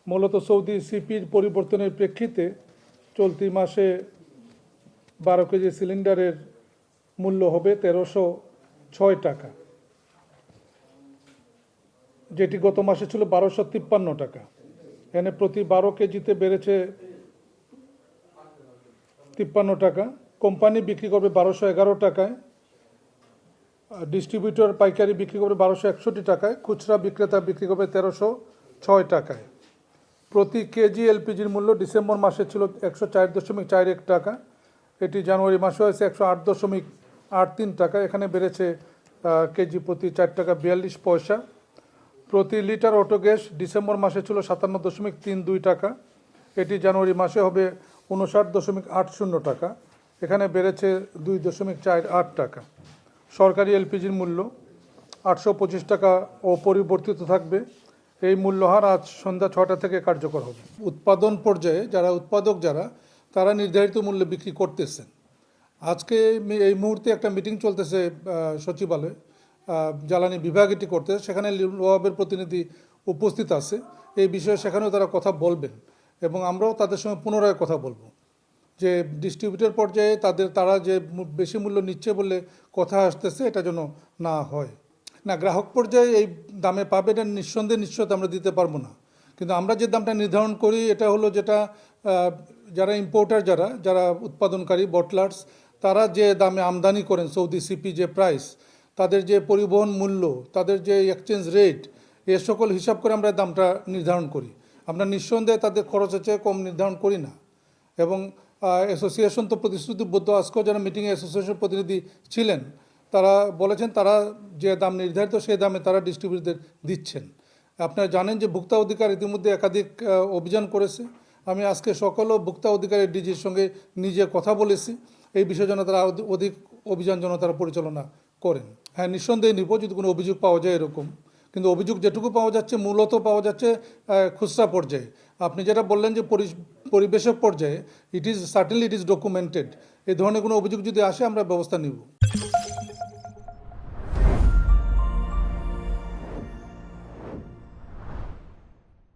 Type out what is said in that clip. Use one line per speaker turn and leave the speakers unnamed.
মূলত সৌদি সিপির পরিবর্তনের প্রেক্ষিতে চলতি মাসে 12 কেজি সিলিন্ডারের মূল্য হবে 1306 টাকা, যেটি গত মাসে ছিল 1253 টাকা। এখানে প্রতি 12 কেজিতে বেড়েছে 53 টাকা। কোম্পানি বিক্রি করবে 1211 টাকায়, ডিস্ট্রিবিউটর পাইকারি বিক্রি করবে 1261 টাকায়, খুচরা বিক্রেতা বিক্রি করবে 1306 টাকায়। প্রতি কেজি এলপিজির মূল্য ডিসেম্বর মাসে ছিল 104.41 টাকা, এটি জানুয়ারি মাসে হয়েছে 108.83 টাকা। এখানে বেড়েছে কেজি প্রতি 4 টাকা 42 পয়সা। প্রতি লিটার অটো গ্যাস ডিসেম্বর মাসে ছিল 57.32 টাকা, এটি জানুয়ারি মাসে হবে 59.80 টাকা। এখানে বেড়েছে 2.48 টাকা। সরকারি এলপিজির মূল্য 825 টাকা ও পরিবর্তিত থাকবে। এই মূল্যহার আজ সন্ধ্যা 6টা থেকে কার্যকর হবে। উৎপাদন পর্যায়ে উৎপাদক তারা নির্ধারিত মূল্যে বিক্রি করতেছেন। আজকে এই মুহূর্তে একটা মিটিং চলতেছে সচিবালয়ে, জ্বালানি বিভাগ এটি করতেছে, সেখানে লোয়াবের প্রতিনিধি উপস্থিত আছে। এই বিষয়ে সেখানেও তারা কথা বলবেন এবং আমরাও তাদের সঙ্গে পুনরায় কথা বলবো যে ডিস্ট্রিবিউটর পর্যায়ে তারা যে বেশি মূল্য নিচ্ছে বলে কথা আসতেছে, এটা যেন না হয়। না, গ্রাহক পর্যায়ে এই দামে পাবে এটা নিশ্চয়তা আমরা দিতে পারবো না, কিন্তু আমরা যে দামটা নির্ধারণ করি এটা হলো যেটা যারা ইম্পোর্টার যারা উৎপাদনকারী বটলার্স তারা যে দামে আমদানি করেন, সৌদি সিপি যে প্রাইস, তাদের যে পরিবহন মূল্য, তাদের যে এক্সচেঞ্জ রেট, এ সকল হিসাব করে আমরা দামটা নির্ধারণ করি। আমরা নিঃসন্দেহে তাদের খরচের চেয়ে কম নির্ধারণ করি না। এবং অ্যাসোসিয়েশন তো প্রতিশ্রুতিবদ্ধ, আজকেও যারা মিটিংয়ে অ্যাসোসিয়েশন প্রতিনিধি ছিলেন তারা বলেছেন তারা যে দাম নির্ধারিত সেই দামে তারা ডিস্ট্রিবিউটরদের দিচ্ছেন। আপনারা জানেন যে ভোক্তা অধিকার ইতিমধ্যে একাধিক অভিযান করেছে। আমি আজকে সকল ভোক্তা অধিকারের ডিজির সঙ্গে নিজে কথা বলেছি এই বিষয়ে যেন তারা অধিক অভিযান যেন তারা পরিচালনা করেন। হ্যাঁ, নিঃসন্দেহে নিব যদি কোনো অভিযোগ পাওয়া যায় এরকম, কিন্তু অভিযোগ যেটুকু পাওয়া যাচ্ছে মূলত পাওয়া যাচ্ছে খুচরা পর্যায়ে। আপনি যেটা বললেন যে পরিবেশক পর্যায়ে, ইট ইজ ডকুমেন্টেড। এই ধরনের কোনো অভিযোগ যদি আসে আমরা ব্যবস্থা নিব।